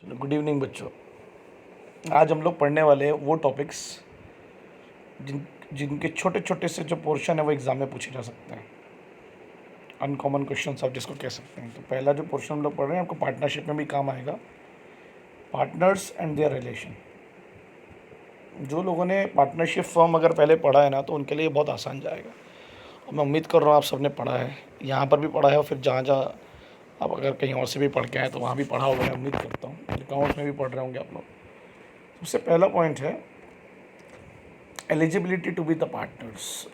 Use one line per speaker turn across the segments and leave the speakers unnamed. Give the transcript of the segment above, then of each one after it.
Good evening बच्चों। आज हम लोग पढ़ने वाले हैं वो टॉपिक्स जिनके छोटे छोटे से जो पोर्शन है वो एग्ज़ाम में पूछे जा सकते हैं। अनकॉमन क्वेश्चन आप जिसको कह सकते हैं। तो पहला जो पोर्शन हम लोग पढ़ रहे हैं आपको पार्टनरशिप में भी काम आएगा। Partners and there relation. जो लोगों ने पार्टनरशिप फॉर्म अगर पहले पढ़ा है ना तो उनके लिए बहुत आसान जाएगा। और मैं उम्मीद कर रहा हूँ आप सबने पढ़ा है, यहाँ पर भी पढ़ा है और फिर जहाँ जहाँ आप अगर कहीं और से भी पढ़ के आए तो वहाँ भी पढ़ा होगा। मैं उम्मीद करता हूँ अकाउंट्स में भी पढ़ रहे होंगे आप लोग। सबसे पहला पॉइंट है eligibility to be the partners.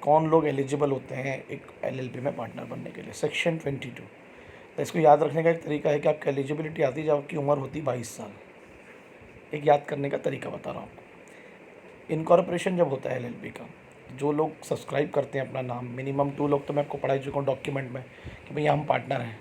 कौन लोग एलिजिबल होते हैं एक एलएलपी में पार्टनर बनने के लिए। सेक्शन 22। तो इसको याद रखने का एक तरीका है कि आपकी एलिजिबिलिटी आती है जब आपकी उम्र होती 22 साल। एक याद करने का तरीका बता रहा हूँ आपको। इनकॉर्पोरेशन जब होता है एलएलपी का, जो लोग सब्सक्राइब करते हैं अपना नाम, मिनिमम 2 लोग तो मैं आपको पढ़ा चुका हूँ डॉक्यूमेंट में कि भैया हम पार्टनर हैं,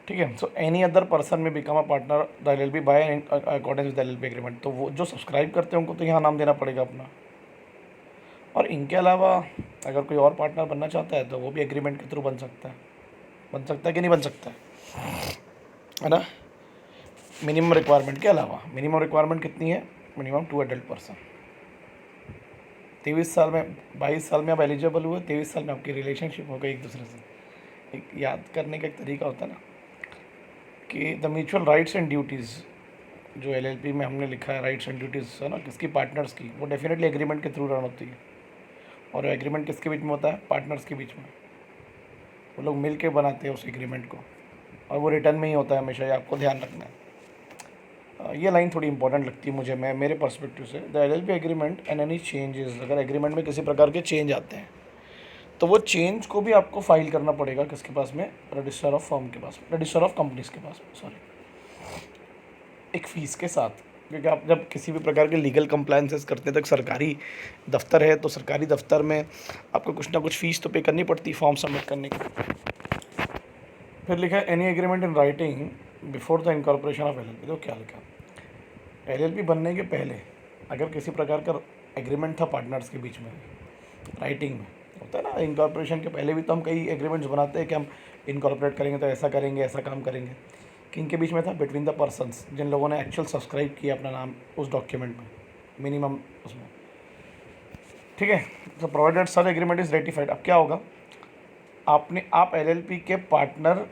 ठीक है। So any other person may become a partner the LLP by according the LLP agreement. तो वो जो सब्सक्राइब करते हैं उनको तो यहाँ नाम देना पड़ेगा अपना। और इनके अलावा अगर कोई और पार्टनर बनना चाहता है तो वो भी एग्रीमेंट के थ्रू बन सकता है कि नहीं बन सकता है ना। मिनिमम रिक्वायरमेंट के अलावा, मिनिमम रिक्वायरमेंट कितनी है? Minimum 2 adult person. 23 साल में, 22 साल में आप एलिजिबल हुए, 23 साल में आपकी रिलेशनशिप हो गई एक दूसरे से। एक याद करने का एक तरीका होता है ना कि the mutual rights and duties, जो एलएलपी में हमने लिखा है राइट्स एंड ड्यूटीज़ है ना किसकी, पार्टनर्स की, वो डेफिनेटली एग्रीमेंट के थ्रू रन होती है। और एग्रीमेंट किसके बीच में होता है? पार्टनर्स के बीच में। वो लोग मिल के बनाते हैं उस एग्रीमेंट को और वो रिटर्न में ही होता है हमेशा, ये आपको ध्यान रखना है। ये लाइन थोड़ी इंपॉर्टेंट लगती है मुझे, मैं मेरे पर्सपेक्टिव से। The LLP agreement and any changes, अगर एग्रीमेंट में किसी प्रकार के चेंज आते हैं तो वो चेंज को भी आपको फाइल करना पड़ेगा किसके पास में? रजिस्टर ऑफ फर्म के पास, रजिस्टर ऑफ कंपनीज के पास में, सॉरी, एक फ़ीस के साथ। क्योंकि आप जब किसी भी प्रकार के लीगल कंप्लायंसेस करते हैं तो एक सरकारी दफ्तर है, तो सरकारी दफ्तर में आपको कुछ ना कुछ फ़ीस तो पे करनी पड़ती है फॉर्म सबमिट करने की। फिर लिखा है any agreement in writing before the incorporation of LLP. तो क्या लिखा? एलएलपी बनने के पहले अगर किसी प्रकार का एग्रीमेंट था पार्टनर्स के बीच में, राइटिंग में होता है ना, इनकॉर्पोरेशन के पहले भी तो हम कई एग्रीमेंट्स बनाते हैं कि हम इनकॉर्पोरेट करेंगे तो ऐसा करेंगे, ऐसा काम करेंगे। किन के बीच में था? बिटवीन द पर्सन्स, जिन लोगों ने एक्चुअल सब्सक्राइब किया अपना नाम उस डॉक्यूमेंट में, मिनिमम उसमें, ठीक है। तो provided such agreement is ratified. अब क्या होगा, आप एलएलपी के पार्टनर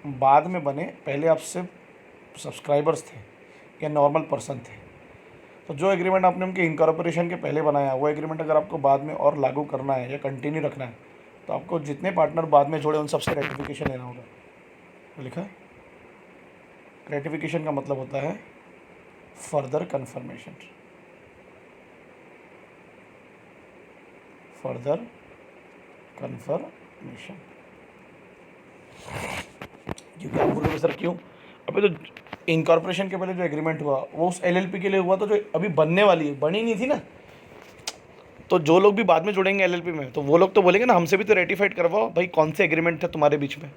बाद में बने, पहले आप सिर्फ सब्सक्राइबर्स थे या नॉर्मल पर्सन थे। तो जो एग्रीमेंट आपने उनके इनकॉर्पोरेशन के पहले बनाया, वो एग्रीमेंट अगर आपको बाद में और लागू करना है या कंटिन्यू रखना है तो आपको जितने पार्टनर बाद में जोड़े उन सबसे रेटिफिकेशन लेना होगा। तो लिखा है रेटिफिकेशन का मतलब होता है फर्दर कन्फर्मेशन, फर्दर कन्फर्मेशन। क्योंकि आप बोलोगे सर क्यों? अभी तो इनकॉर्पोरेशन के पहले जो एग्रीमेंट हुआ वो उस एलएलपी के लिए हुआ, तो जो अभी बनने वाली है बनी नहीं थी ना। तो जो लोग भी बाद में जुड़ेंगे एलएलपी में तो वो लोग तो बोलेंगे ना हमसे भी तो रेटिफाइड करवाओ भाई, कौन से एग्रीमेंट थे तुम्हारे बीच में,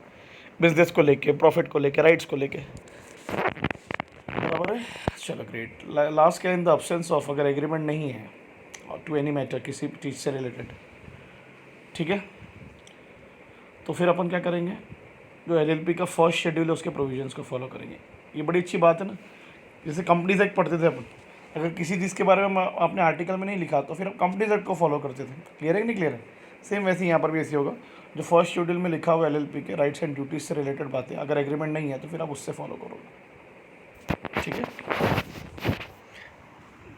बिजनेस को लेके, प्रॉफिट को लेके, राइट्स को लेके, बराबर है। चलो ग्रेट। लास्ट क्या, इन द अब्सेंस ऑफ, अगर एग्रीमेंट नहीं है और टू एनी मैटर, किसी चीज़ से रिलेटेड, ठीक है, तो फिर अपन क्या करेंगे? जो एलएलपी का फर्स्ट शेड्यूल है उसके प्रोविजंस को फॉलो करेंगे। ये बड़ी अच्छी बात है ना। जैसे कंपनीज एक्ट पढ़ते थे अपन, अगर किसी चीज़ के बारे में आपने आर्टिकल में नहीं लिखा तो फिर हम कंपनीज एक्ट को फॉलो करते थे। क्लियर है कि नहीं क्लियर है? सेम वैसे यहाँ पर भी ऐसे होगा। जो फर्स्ट शेड्यूल में लिखा हुआ एलएलपी के राइट्स एंड ड्यूटीज़ से रिलेटेड बातें, अगर एग्रीमेंट नहीं है तो फिर आप उससे फॉलो करोगे, ठीक है।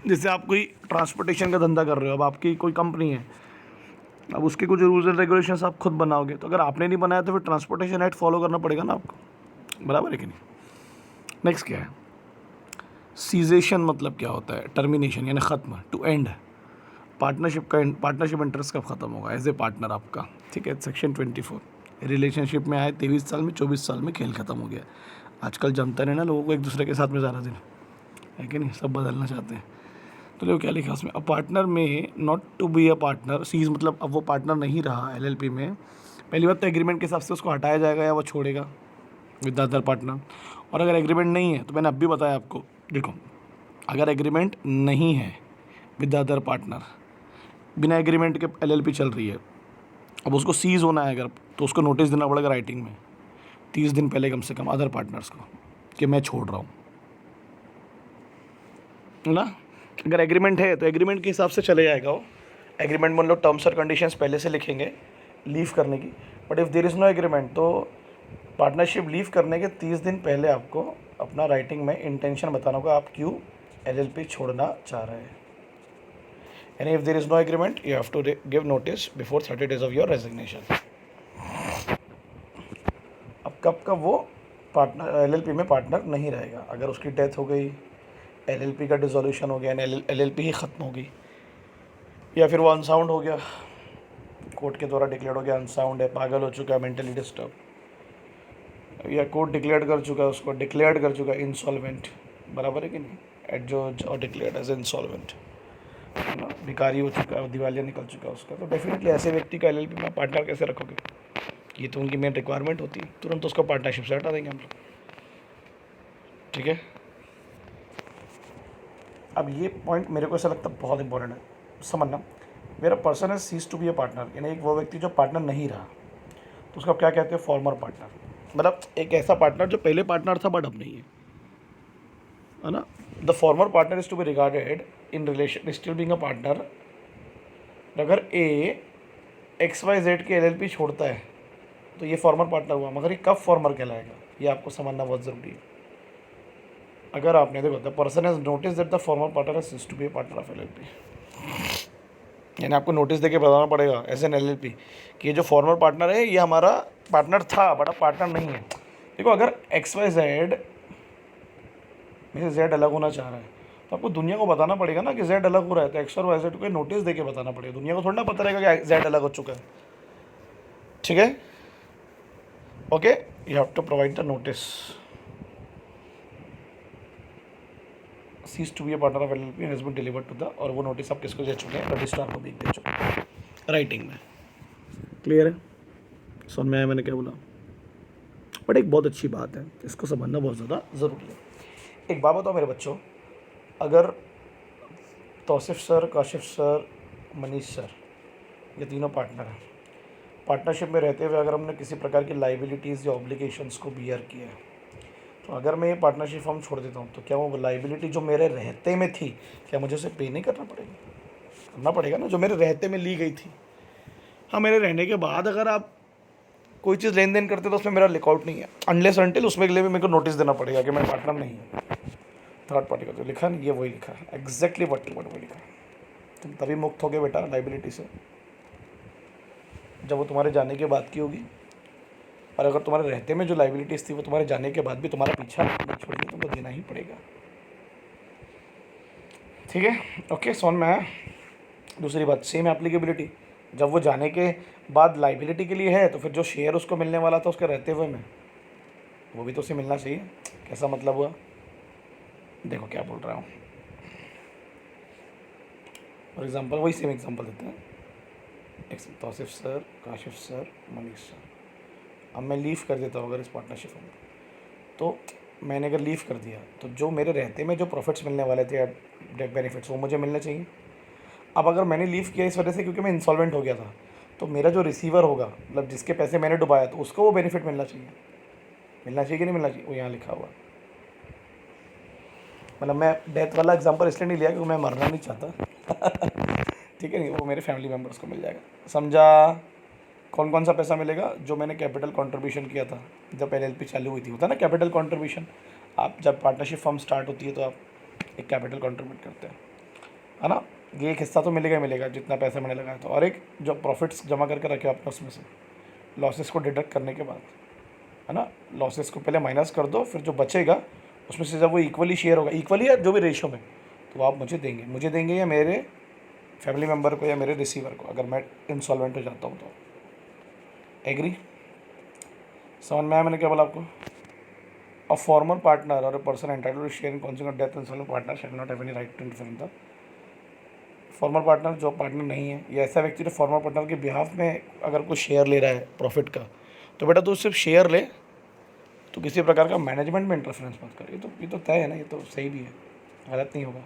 जैसे आप कोई ट्रांसपोर्टेशन का धंधा कर रहे हो, अब आपकी कोई कंपनी है, अब उसके कुछ रूल्स एंड रेगुलेशंस आप खुद बनाओगे, तो अगर आपने नहीं बनाया तो फिर ट्रांसपोर्टेशन एक्ट फॉलो करना पड़ेगा ना आपको, बराबर है कि नहीं। नेक्स्ट क्या है? सीजेशन मतलब क्या होता है? टर्मिनेशन यानी ख़त्म, टू एंड। पार्टनरशिप का पार्टनरशिप इंटरेस्ट कब ख़त्म होगा एज ए पार्टनर आपका, ठीक है। सेक्शन 24। रिलेशनशिप में आए 23 साल में, 24 साल में खेल ख़त्म हो गया। आजकल जमता नहीं ना लोगों को एक दूसरे के साथ में ज़्यादा दिन, है कि नहीं, सब बदलना चाहते हैं। तो देखो क्या लिखा उसमें, a partner may not to be a partner, cease मतलब अब वो पार्टनर नहीं रहा एलएलपी में। पहली बात तो एग्रीमेंट के हिसाब से उसको हटाया जाएगा या वो छोड़ेगा विद द अदर पार्टनर। और अगर एग्रीमेंट नहीं है तो मैंने अब भी बताया आपको, देखो अगर एग्रीमेंट नहीं है विद द अदर पार्टनर, बिना एग्रीमेंट के एलएलपी चल रही है, अब उसको सीज़ होना है अगर, तो उसको नोटिस देना पड़ेगा राइटिंग में 30 दिन पहले कम से कम अदर पार्टनर्स को, कि मैं छोड़ रहा हूँ, है ना। अगर एग्रीमेंट है तो एग्रीमेंट के हिसाब से चले जाएगा वो। एग्रीमेंट में हम लोग टर्म्स और कंडीशंस पहले से लिखेंगे लीव करने की। But if there is no agreement तो पार्टनरशिप लीव करने के 30 दिन पहले आपको अपना राइटिंग में इंटेंशन बताना होगा आप क्यों एलएलपी छोड़ना चाह रहे हैं। And if there is no agreement you have to give notice before 30 days of your resignation. अब कब कब वो पार्टनर एलएलपी में पार्टनर नहीं रहेगा, अगर उसकी डेथ हो गई, एलएलपी का डिसोल्यूशन हो गया, एलएलपी ही ख़त्म हो गई, या फिर वो अनसाउंड हो गया, कोर्ट के द्वारा डिक्लेयर हो गया अनसाउंड है, पागल हो चुका है, मेंटली डिस्टर्ब, या कोर्ट डिक्लेयर कर चुका है, उसको डिक्लेयर कर चुका है इंसॉल्वेंट, बराबर है कि नहीं, एडजॉर्ज और डिक्लेयर्ड एज इंसॉल्वेंट, है ना, भिखारी हो चुका है, दिवालिया निकल चुका है उसका, तो डेफिनेटली ऐसे व्यक्ति का एलएलपी में पार्टनर कैसे रखोगे, ये तो उनकी मेन रिक्वायरमेंट होती है, तुरंत उसको पार्टनरशिप से हटा देंगे हम लोग, ठीक है। अब ये पॉइंट मेरे को ऐसा लगता है बहुत इंपॉर्टेंट है समझना। मेरा पर्सन है cease to be a partner, यानी एक वो व्यक्ति जो पार्टनर नहीं रहा, तो उसका क्या कहते हैं, फॉर्मर पार्टनर, मतलब एक ऐसा पार्टनर जो पहले पार्टनर था बट अब नहीं है ना। The former partner is to be regarded in relation still being a partner. अगर ए एक्स वाई जेड के एलएलपी छोड़ता है तो ये फॉर्मर पार्टनर हुआ, मगर ये कब फॉर्मर कहलाएगा ये आपको समझना बहुत ज़रूरी है। अगर आपने देखो the person has notice that the former partner has ceased to be a partner of LLP, यानी आपको नोटिस देके बताना पड़ेगा एज एन एलएलपी कि ये जो फॉर्मर पार्टनर है ये हमारा पार्टनर था बट अब पार्टनर नहीं है। देखो अगर एक्स वाई जेड में से जेड अलग होना चाह रहा है तो आपको दुनिया को बताना पड़ेगा ना कि जेड अलग हो रहा है, तो एक्स और वाई जेड को नोटिस देके बताना पड़ेगा, दुनिया को थोड़ा ना पता रहेगा कि जेड अलग हो चुका है, ठीक है। Okay, you have to provide the notice cease to be a partner of LLP has been delivered to the, और वो नोटिस आप किसको दे चुके हैं, रजिस्ट्रार को भी दे चुके हैं राइटिंग में। क्लियर है, समझ में आया मैंने क्या बोला। बट एक बहुत अच्छी बात है, इसको समझना बहुत ज़्यादा ज़रूरी है। एक बात बताओ मेरे बच्चों, अगर Tausif sir, Kashif sir, Manish sir, ये तीनों पार्टनर हैं, पार्टनरशिप में रहते हुए अगर हमने किसी प्रकार की लाइबिलिटीज़ या ऑब्लिगेशंस को बियर किया है, तो अगर मैं ये पार्टनरशिप फॉर्म छोड़ देता हूँ तो क्या वो लाइबिलिटी जो मेरे रहते में थी क्या मुझे उसे पे नहीं करना पड़ेगा? करना पड़ेगा ना, जो मेरे रहते में ली गई थी। हाँ, मेरे रहने के बाद अगर आप कोई चीज़ लेन देन करते तो उसमें मेरा लिकआउट नहीं है, अनलेस अनटिल उसमें के लिए भी मेरे को नोटिस देना पड़ेगा कि मैं पार्टनर नहीं हूँ, थर्ड पार्टी का। तो लिखा नहीं, ये वही लिखा है एग्जैक्टली वट वही लिखा। तुम तभी मुक्त हो गए बेटा लाइबिलिटी से जब वो तुम्हारे जाने के बाद की होगी, और अगर तुम्हारे रहते में जो लाइबिलिटीज़ थी वो तुम्हारे जाने के बाद भी तुम्हारा पीछा नहीं छोड़ेगी, तुमको देना ही पड़ेगा, ठीक है। ओके, समझ में आया। दूसरी बात, सेम एप्लीकेबिलिटी, जब वो जाने के बाद लाइबिलिटी के लिए है तो फिर जो शेयर उसको मिलने वाला था उसके रहते हुए में, वो भी तो उसे मिलना चाहिए। कैसा मतलब हुआ, देखो क्या बोल रहा हूँ। फॉर एग्जांपल वही सेम एग्जांपल देते हैं, Tausif sir, Kashif sir, Manish sir. अब मैं लीव कर देता हूँ अगर इस पार्टनरशिप में, तो मैंने अगर लीव कर दिया तो जो मेरे रहते में जो प्रॉफिट्स मिलने वाले थे, डेट बेनिफिट्स, वो मुझे मिलने चाहिए। अब अगर मैंने लीव किया इस वजह से क्योंकि मैं इंसॉल्वेंट हो गया था, तो मेरा जो रिसीवर होगा, मतलब जिसके पैसे मैंने डुबाया, तो उसको वो बेनिफिट मिलना चाहिए। मिलना चाहिए कि नहीं मिलना चाहिए, वो यहाँ लिखा हुआ। मतलब मैं डेथ वाला एग्जांपल इसलिए नहीं लिया क्योंकि मैं मरना नहीं चाहता ठीक है, नहीं, वो मेरे फैमिली मेम्बर्स को मिल जाएगा। समझा? कौन कौन सा पैसा मिलेगा? जो मैंने कैपिटल कंट्रीब्यूशन किया था जब एलएलपी चालू हुई थी, होता है ना कैपिटल कंट्रीब्यूशन। आप जब पार्टनरशिप फर्म स्टार्ट होती है तो आप एक कैपिटल कंट्रीब्यूट करते हैं, है ना। ये एक हिस्सा तो मिलेगा ही मिलेगा जितना पैसा मैंने लगाया था, और एक जो प्रॉफिट्स जमा करके रखे आपने उसमें से लॉसेस को डिडक्ट करने के बाद, है ना, लॉसेस को पहले माइनस कर दो, फिर जो बचेगा उसमें से जब वो इक्वली शेयर होगा, इक्वली या जो भी रेशो में, तो आप मुझे देंगे या मेरे फैमिली मेम्बर को या मेरे रिसीवर को, अगर मैं इंसॉल्वेंट हो जाता हूँ तो। एग्री? समझ में आया मैंने क्या बोला आपको? अ फॉर्मर पार्टनर और a person entitled to share in consequence death insolvent partner shall not have any right to interfere in the. Former partner जो पार्टनर नहीं है, या ऐसा व्यक्ति जो फॉर्मर पार्टनर के बिहाफ में अगर कोई शेयर ले रहा है प्रॉफिट का, तो बेटा तू सिर्फ शेयर ले, तो किसी प्रकार का मैनेजमेंट में इंटरफेरेंस मत कर। ये तो तय है ना, ये तो सही भी है, गलत नहीं होगा।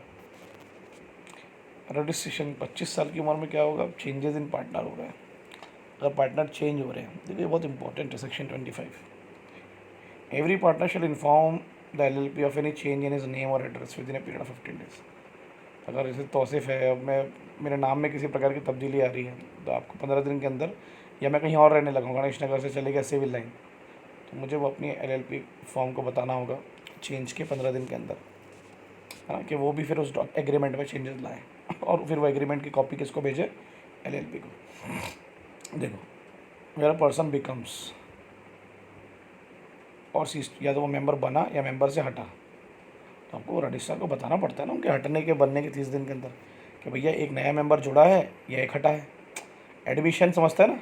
रजिस्ट्रेशन 25 साल की उम्र में क्या होगा, चेंजेस इन पार्टनर हो रहे हैं, अगर पार्टनर चेंज हो रहे हैं, देखिए बहुत इंपॉर्टेंट है section 25। Every partner shall inform the LLP of any change in his name और address within a period of 15 days. अगर जैसे तौसीफ़ है, अब मैं मेरे नाम में किसी प्रकार की तब्दीली आ रही है तो आपको 15 दिन के अंदर, या मैं कहीं और रहने लगा हूँ, गणेश नगर से चले गया सिविल लाइन, तो मुझे वो अपनी LLP फॉर्म को बताना होगा चेंज के 15 दिन के अंदर, है ना, कि वो भी फिर उस एग्रीमेंट में चेंजेस लाए और फिर वो एग्रीमेंट की कॉपी किसको भेजे, LLP को। देखो, मेरा पर्सन बिकम्स और या तो वो मेंबर बना या मेंबर से हटा, तो आपको रजिस्ट्रार को बताना पड़ता है ना उनके हटने के बनने के 30 दिन के अंदर कि भैया एक नया मेंबर जुड़ा है या एक हटा है। एडमिशन समझता है ना,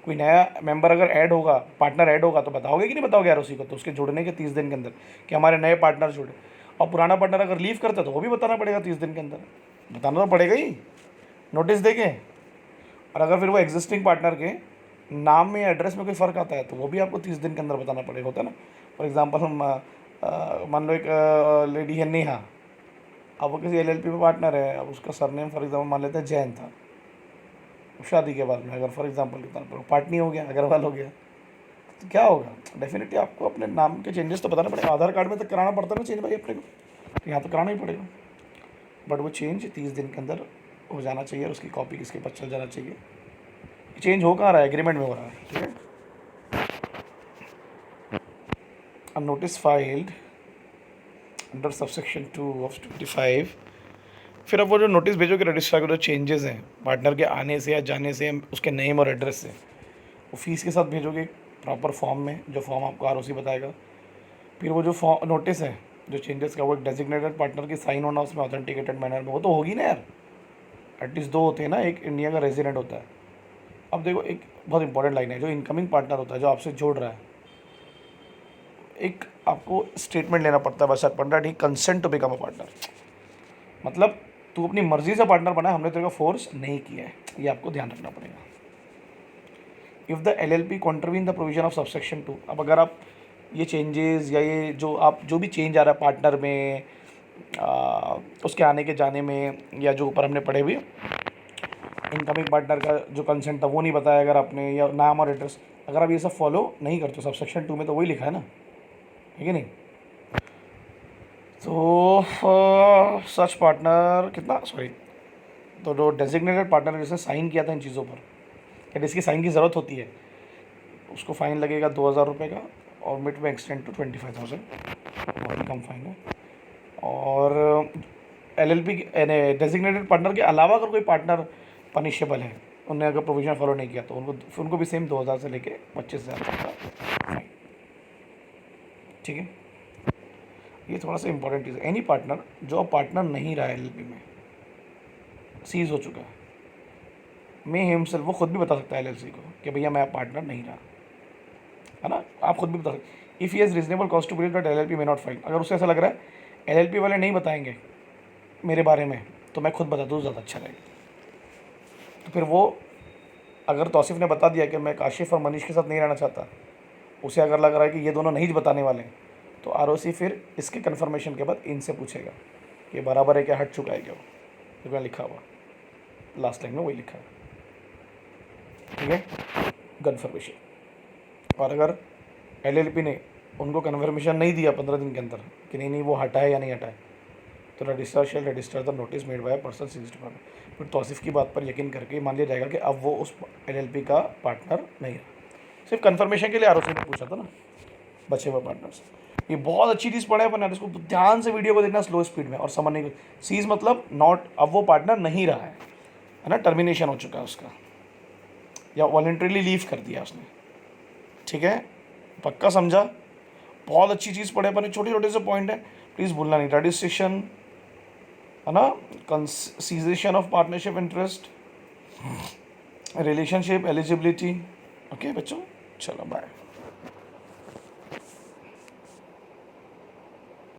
कोई नया मेंबर अगर ऐड होगा, पार्टनर ऐड होगा, तो बताओगे कि नहीं बताओगे यार उसी को, तो उसके जुड़ने के 30 दिन के अंदर कि हमारे नए पार्टनर जुड़े। और पुराना पार्टनर अगर लीव करता है तो वो भी बताना पड़ेगा 30 दिन के अंदर, बताना तो पड़ेगा ही, नोटिस देके। और अगर फिर वो एग्जिस्टिंग पार्टनर के नाम में या एड्रेस में कोई फ़र्क आता है तो वो भी आपको 30 दिन के अंदर बताना पड़ेगा, होता है ना। फॉर एग्जांपल हम मान लो एक लेडी है नेहा, अब वो किसी LLP में पार्टनर है, अब उसका सरनेम फॉर एग्जांपल मान लेते हैं जैन था, शादी के बाद में अगर फॉर एग्जांपल पार्टनी हो गया, अग्रवाल हो गया, तो क्या होगा, डेफिनेटली आपको अपने नाम के चेंजेस तो बताना पड़ेगा। आधार कार्ड में तो कराना पड़ता है ना चेंज भाई अपने को, तो यहाँ तो कराना ही पड़ेगा। बट वो चेंज 30 दिन के अंदर हो जाना चाहिए और उसकी कॉपी किसके पास चल जाना चाहिए। चेंज हो कहाँ रहा है, एग्रीमेंट में हो रहा है, ठीक है। A notice filed under subsection 2 of 25। फिर अब वो जो नोटिस भेजोगे रजिस्ट्रार को, जो चेंजेस हैं पार्टनर के आने से या जाने से, उसके नेम और एड्रेस से, वो फीस के साथ भेजोगे प्रॉपर फॉर्म में, जो फॉर्म आपको ROC बताएगा। फिर वो जो फॉर्म नोटिस है जो चेंजेस का, वो एक डेजिग्नेटेड पार्टनर की साइन होना उसमें ऑथेंटिकेटेड मैनर में, वो तो होगी ना यार, एटलीस्ट 2 होते हैं ना, एक इंडिया का रेजिडेंट होता है। अब देखो एक बहुत इंपॉर्टेंट लाइन है, जो इनकमिंग पार्टनर होता है जो आपसे जोड़ रहा है, एक आपको स्टेटमेंट लेना पड़ता है बस partner, he consent to become a partner, मतलब तू अपनी मर्जी से पार्टनर बना, हमने तेरे को फोर्स नहीं किया है, ये आपको ध्यान रखना पड़ेगा। If the LLP कॉन्ट्रवीन the provision of subsection 2, अब अगर आप ये चेंजेस या ये जो भी चेंज आ रहा है पार्टनर में, उसके आने के जाने में, या जो ऊपर हमने पढ़े हुए इनकमिंग पार्टनर का जो कंसेंट था वो नहीं बताया अगर आपने, या नाम और एड्रेस, अगर आप ये सब फॉलो नहीं करते, सबसेक्शन 2 में तो वही लिखा है ना, ठीक है नहीं। तो सच पार्टनर कितना, सॉरी, तो जो डेजिग्नेटेड पार्टनर जिसने साइन किया था इन चीज़ों पर, या जिसकी साइन की ज़रूरत होती है, उसको फ़ाइन लगेगा 2000 रुपये का, और मिट में एक्सटेंड टू 25,000, बहुत ही कम फाइन है। और LLP डेजिग्नेटेड पार्टनर के अलावा अगर कोई पार्टनर पनिशेबल है, उनने अगर प्रोविजन फॉलो नहीं किया, तो उनको भी सेम 2000 से लेके 25,000 तक का फाइन, ठीक है। ये थोड़ा सा इंपॉर्टेंट चीज़ है। एनी पार्टनर जो अब पार्टनर नहीं रहा है LLP में, सीज हो चुका है, मैं हिमसेल्फ, वो खुद भी बता सकता है LLC को कि भैया मैं पार्टनर नहीं रहा, है ना, आप खुद भी बता सकते। If he has reasonable cost to believe that LLP may not file, अगर उसे ऐसा लग रहा है LLP वाले नहीं बताएंगे मेरे बारे में, तो मैं खुद बता दूँ, ज़्यादा अच्छा रहेगा। तो फिर वो, अगर तौसीफ़ ने बता दिया कि मैं काशिफ़ और मनीष के साथ नहीं रहना चाहता, उसे अगर लग रहा है कि ये दोनों नहीं बताने वाले, तो ROC फिर इसके कन्फर्मेशन के बाद इनसे पूछेगा कि बराबर है क्या, हट चुका है क्या, वो जो लिखा हुआ लास्ट लाइन में वही लिखा है, ठीक है, कन्फर्मेशन। और अगर LLP ने उनको कन्फर्मेशन नहीं दिया 15 दिन के अंदर कि नहीं वो हटा है या नहीं हटा है, तो registrar shall register the notice made by person ceased पर, फिर तौसीफ़ की बात पर यकीन करके मान लिया जाएगा कि अब वो उस LLP का पार्टनर नहीं रहा। सिर्फ कन्फर्मेशन के लिए ROC ने पूछा था ना बचे हुए पार्टनर्स। ये बहुत अच्छी चीज़ पढ़े अपन यार, इसको ध्यान से वीडियो को देखना स्लो स्पीड में और समझने की। सीज मतलब नॉट, अब वो पार्टनर नहीं रहा है ना, टर्मिनेशन हो चुका है उसका, या वॉलंटरीली लीव कर दिया उसने, ठीक है, पक्का समझा। बहुत अच्छी चीज़ पढ़े अपन, छोटे छोटे से पॉइंट है, प्लीज़ भूलना नहीं। रजिस्ट्रेशन है ना, cessation of partnership interest, relationship, eligibility. Okay बच्चों, चलो बाय।